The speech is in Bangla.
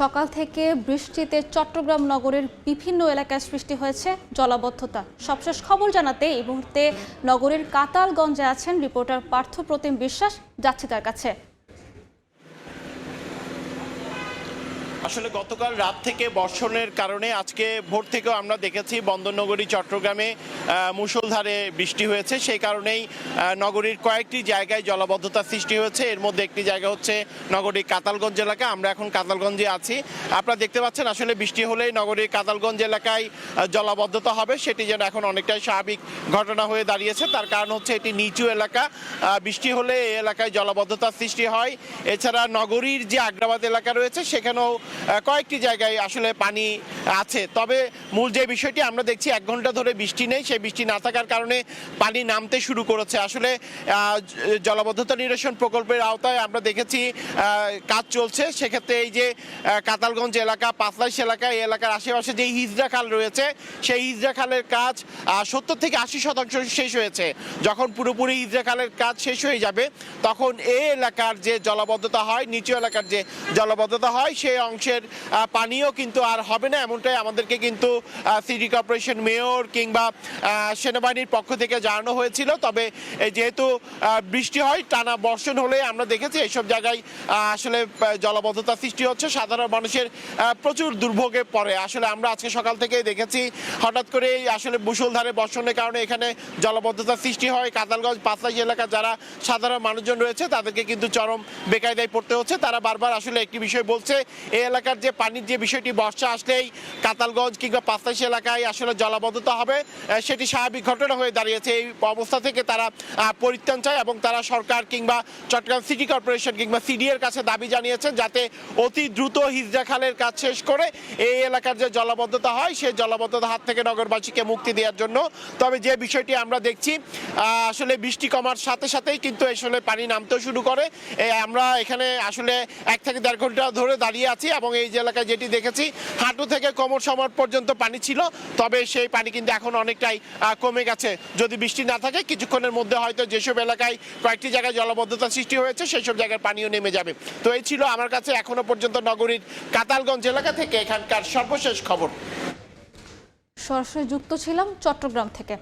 সকাল থেকে বৃষ্টিতে চট্টগ্রাম নগরের বিভিন্ন এলাকায় সৃষ্টি হয়েছে জলাবদ্ধতা। সবশেষ খবর জানাতে এই মুহূর্তে নগরের কাতালগঞ্জে আছেন রিপোর্টার পার্থ প্রতিম বিশ্বাস, যাচ্ছে তার কাছে। আসলে গতকাল রাত থেকে বর্ষণের কারণে আজকে ভোর থেকেও আমরা দেখেছি বন্দরনগরী চট্টগ্রামে মুষলধারে বৃষ্টি হয়েছে। সেই কারণেই নগরীর কয়েকটি জায়গায় জলাবদ্ধতা সৃষ্টি হয়েছে। এর মধ্যে একটি জায়গা হচ্ছে নগরীর কাতালগঞ্জ এলাকা। আমরা এখন কাতালগঞ্জে আছি। আপনারা দেখতে পাচ্ছেন আসলে বৃষ্টি হলেই নগরীর কাতালগঞ্জ এলাকায় জলাবদ্ধতা হবে, সেটি যেন এখন অনেকটাই স্বাভাবিক ঘটনা হয়ে দাঁড়িয়েছে। তার কারণ হচ্ছে এটি নিচু এলাকা, বৃষ্টি হলে এই এলাকায় জলাবদ্ধতার সৃষ্টি হয়। এছাড়া নগরীর যে আগ্রাবাদ এলাকা রয়েছে সেখানেও কয়েকটি জায়গায় আসলে পানি আছে। তবে মূল যে বিষয়টি আমরা দেখছি, 1 ঘন্টা ধরে বৃষ্টি নেই। সেই বৃষ্টি না থাকার কারণে পানি নামতে শুরু করেছে। আসলে জলাবদ্ধতা নিরসন প্রকল্পের আওতায় আমরা দেখেছি কাজ চলছে। সেক্ষেত্রে এই যে কাতালগঞ্জ এলাকা, পাঁচলাইশ এলাকা, এই এলাকার আশেপাশে যে হিজড়া খাল রয়েছে, সেই হিজড়া খালের কাজ 70 থেকে 80% শেষ হয়েছে। যখন পুরোপুরি হিজড়া খালের কাজ শেষ হয়ে যাবে তখন এই এলাকার যে জলাবদ্ধতা হয়, নিচু এলাকার যে জলাবদ্ধতা হয়, সেই অংশের পানিও কিন্তু আর হবে না, এমনটাই আমাদেরকে কিন্তু সিটি কর্পোরেশন মেয়র কিংবা সেনাবাহিনীর পক্ষ থেকে জানানো হয়েছিল। তবে যেহেতু বৃষ্টি হয়, টানা বর্ষণ হলে আমরা দেখেছি এইসব জায়গায় আসলে জলাবদ্ধতা সৃষ্টি হচ্ছে, সাধারণ মানুষের প্রচুর দুর্ভোগে পড়ে। আসলে আমরা আজকে সকাল থেকেই দেখেছি হঠাৎ করে আসলে মুষলধারে বর্ষণের কারণে এখানে জলাবদ্ধতা সৃষ্টি হয়। কাতালগঞ্জ, পাঁচলাইশ এলাকা যারা সাধারণ মানুষজন রয়েছে তাদেরকে কিন্তু চরম বেকায়দায় পড়তে হচ্ছে। তারা বারবার আসলে একটি বিষয় বলছে, এই এলাকার যে পানির যে বিষয়টি, বর্ষা আসলেই কাতালগঞ্জ কিংবা পাঁচলাইশ এলাকায় আসলে জলাবদ্ধতা হবে, সেটি স্বাভাবিক ঘটনা হয়ে দাঁড়িয়েছে। এই অবস্থা থেকে তারা পরিত্রাণ চায় এবং তারা সরকার কিংবা চট্টগ্রাম সিটি কর্পোরেশন কিংবা সিডি এর কাছে দাবি জানিয়েছেন যাতে অতি দ্রুত হিজড়া খালের কাজ শেষ করে এই এলাকার যে জলাবদ্ধতা হয় সেই জলাবদ্ধতার হাত থেকে নগরবাসীকে মুক্তি দেওয়ার জন্য। তবে যে বিষয়টি আমরা দেখছি, আসলে বৃষ্টি কমার সাথে সাথেই কিন্তু আসলে পানি নামতেও শুরু করে। আমরা এখানে আসলে 1 থেকে 1.5 ঘন্টা ধরে দাঁড়িয়ে আছি এবং এই যে এলাকায় যেটি দেখেছি, হাঁটু থেকে কোমর সমান পর্যন্ত পানি ছিল। তবে সেই পানি কিন্তু এখন অনেকটাই কমে গেছে। যদি বৃষ্টি না থাকে কিছুক্ষণের মধ্যে হয়তো যেসব এলাকায় কয়েকটি জায়গায় জলাবদ্ধতা সৃষ্টি হয়েছে সেই সব জায়গার পানিও নেমে যাবে। তো এই ছিল আমার কাছে এখনো পর্যন্ত নগরীর কাতালগঞ্জ এলাকা থেকে এখানকার সর্বশেষ খবর। সরাসরি যুক্ত ছিলাম চট্টগ্রাম থেকে।